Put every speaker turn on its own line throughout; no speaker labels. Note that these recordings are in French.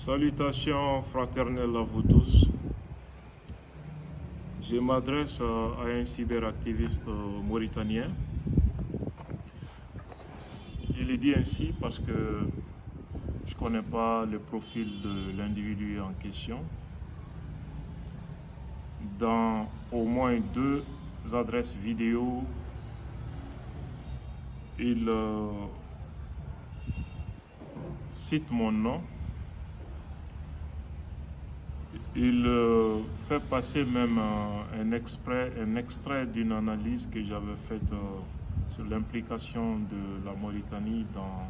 Salutations fraternelles à vous tous. Je m'adresse à un cyberactiviste mauritanien. Je le dis ainsi parce que je ne connais pas le profil de l'individu en question. Dans au moins 2 adresses vidéo, il cite mon nom. Il fait passer même un extrait d'une analyse que j'avais faite sur l'implication de la Mauritanie dans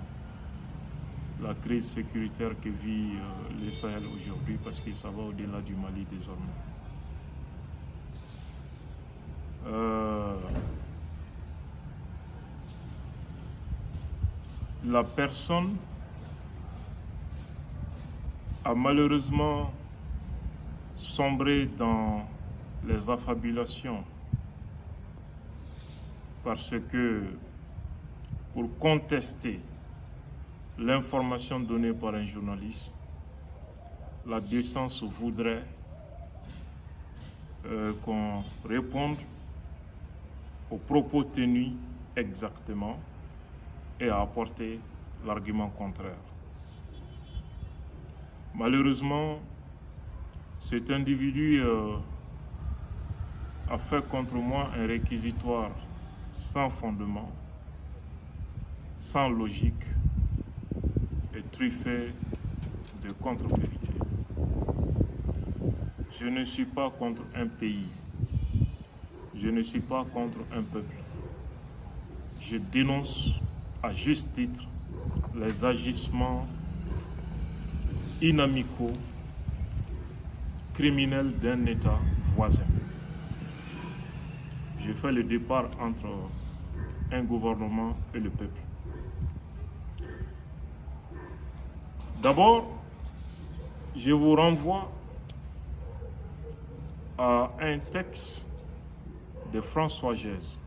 la crise sécuritaire que vit le Sahel aujourd'hui, parce que ça va au-delà du Mali désormais. La personne a malheureusement sombré dans les affabulations parce que pour contester l'information donnée par un journaliste, la décence voudrait qu'on réponde aux propos tenus exactement et à apporter l'argument contraire. Malheureusement, cet individu a fait contre moi un réquisitoire sans fondement, sans logique et truffé de contre-vérités. Je ne suis pas contre un pays, je ne suis pas contre un peuple. Je dénonce à juste titre les agissements inamicaux, criminels d'un État voisin. Je fais le départ entre un gouvernement et le peuple. D'abord, je vous renvoie à un texte de François Gès,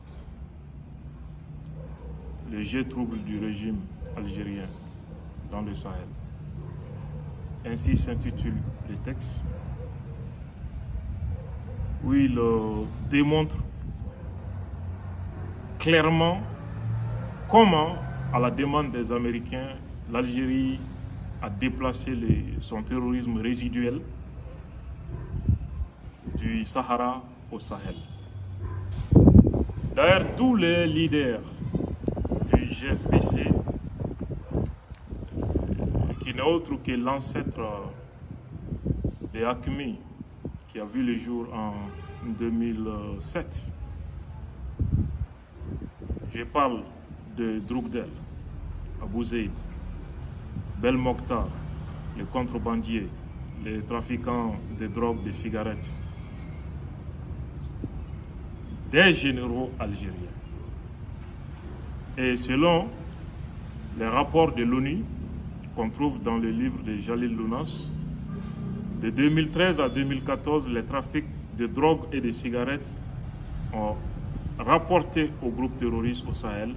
le jeu trouble du régime algérien dans le Sahel. Ainsi s'intitule le texte, où il démontre clairement comment, à la demande des Américains, l'Algérie a déplacé son terrorisme résiduel du Sahara au Sahel. D'ailleurs, tous les leaders du GSPC, qui n'est autre que l'ancêtre de AQMI, qui a vu le jour en 2007. Je parle de Drukdel, Abou Zeid, Belmokhtar, les contrebandiers, les trafiquants de drogue, de cigarettes, des généraux algériens. Et selon les rapports de l'ONU, qu'on trouve dans le livre de Jalil Lounas, de 2013 à 2014, les trafics de drogue et de cigarettes ont rapporté au groupe terroriste au Sahel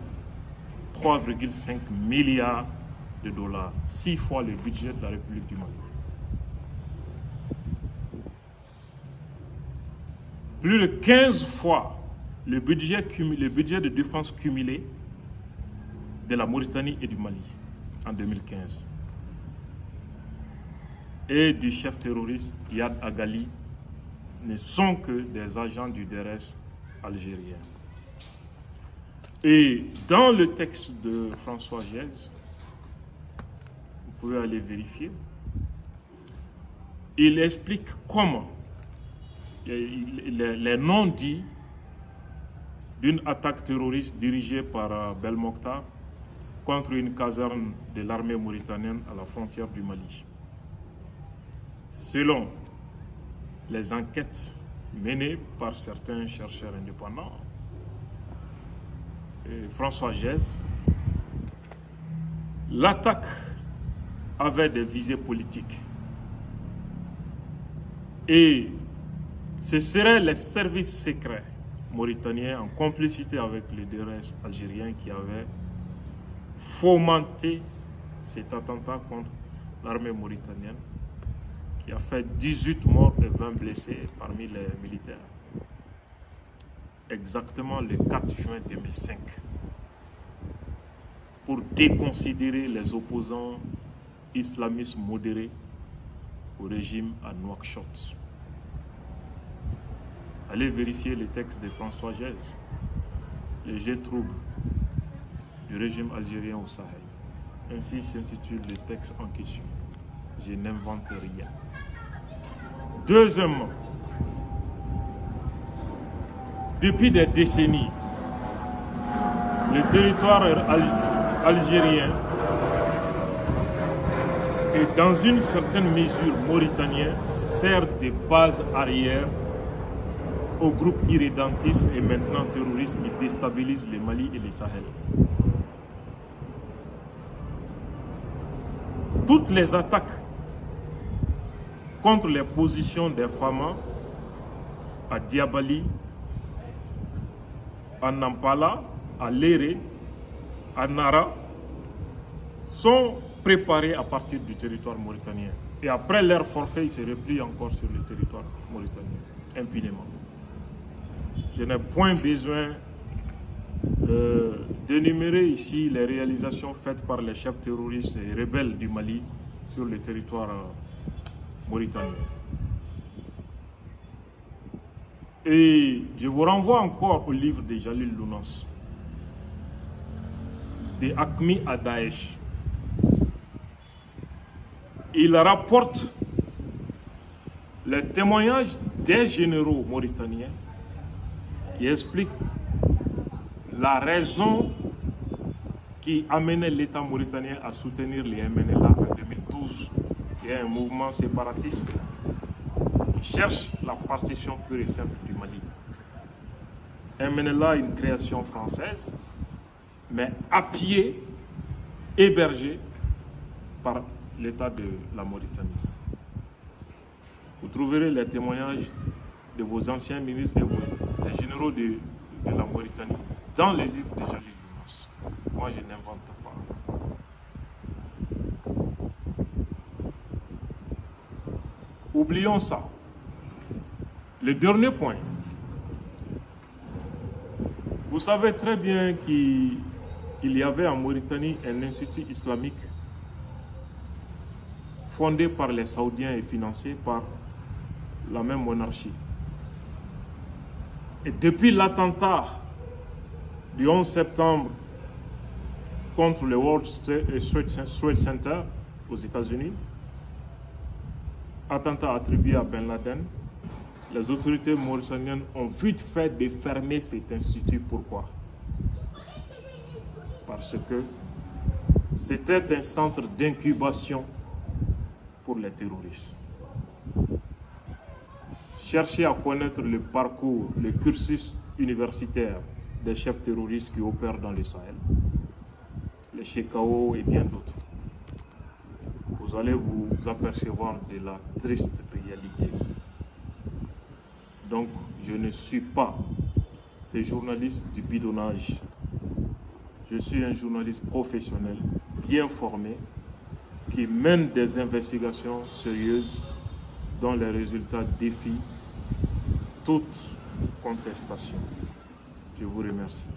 3,5 milliards de dollars, 6 fois le budget de la République du Mali. Plus de 15 fois le budget de défense cumulé de la Mauritanie et du Mali en 2015. Et du chef terroriste Yad Agali ne sont que des agents du DRS algérien. Et dans le texte de François Gès, vous pouvez aller vérifier, il explique comment les non-dits d'une attaque terroriste dirigée par Belmokhtar contre une caserne de l'armée mauritanienne à la frontière du Mali. Selon les enquêtes menées par certains chercheurs indépendants, François Gès, l'attaque avait des visées politiques. Et ce seraient les services secrets mauritaniens en complicité avec les DRS algériens qui avaient fomenté cet attentat contre l'armée mauritanienne, qui a fait 18 morts et 20 blessés parmi les militaires. Exactement le 4 juin 2005, pour déconsidérer les opposants islamistes modérés au régime à Nouakchott. Allez vérifier les textes de François Gèze, les jets troubles du régime algérien au Sahel. Ainsi s'intitule le texte en question. Je n'invente rien. Deuxièmement, depuis des décennies, le territoire algérien et dans une certaine mesure mauritanien sert de base arrière aux groupes irrédentistes et maintenant terroristes qui déstabilisent le Mali et le Sahel. Toutes les attaques contre les positions des Fama à Diabali, à Nampala, à Léré, à Nara sont préparées à partir du territoire mauritanien. Et après leur forfait, ils se replient encore sur le territoire mauritanien, impunément. Je n'ai point besoin d'énumérer ici les réalisations faites par les chefs terroristes et rebelles du Mali sur le territoire mauritanien. Et je vous renvoie encore au livre de Jalil Lounas, de Acmi à Daesh. Il rapporte les témoignages des généraux mauritaniens qui expliquent la raison qui amenait l'État mauritanien à soutenir les MNLA en 2012, qui est un mouvement séparatiste qui cherche la partition pure et simple du Mali. MNLA est une création française, mais appuyée, hébergée par l'État de la Mauritanie. Vous trouverez les témoignages de vos anciens ministres et les généraux de la Mauritanie dans les livres de Jalil Lounas. Moi, je n'invente pas. Oublions ça. Le dernier point. Vous savez très bien qu'il y avait en Mauritanie un institut islamique fondé par les Saoudiens et financé par la même monarchie. Et depuis l'attentat du 11 septembre contre le World Trade Center aux États-Unis, attentat attribué à Ben Laden, les autorités mauritaniennes ont vite fait de fermer cet institut. Pourquoi? Parce que c'était un centre d'incubation pour les terroristes. Cherchez à connaître le parcours, le cursus universitaire des chefs terroristes qui opèrent dans le Sahel, les Chekao et bien d'autres. Vous allez vous apercevoir de la triste réalité. Donc, je ne suis pas ces journalistes du bidonnage. Je suis un journaliste professionnel, bien formé, qui mène des investigations sérieuses dont les résultats défient toute contestation. Je vous remercie.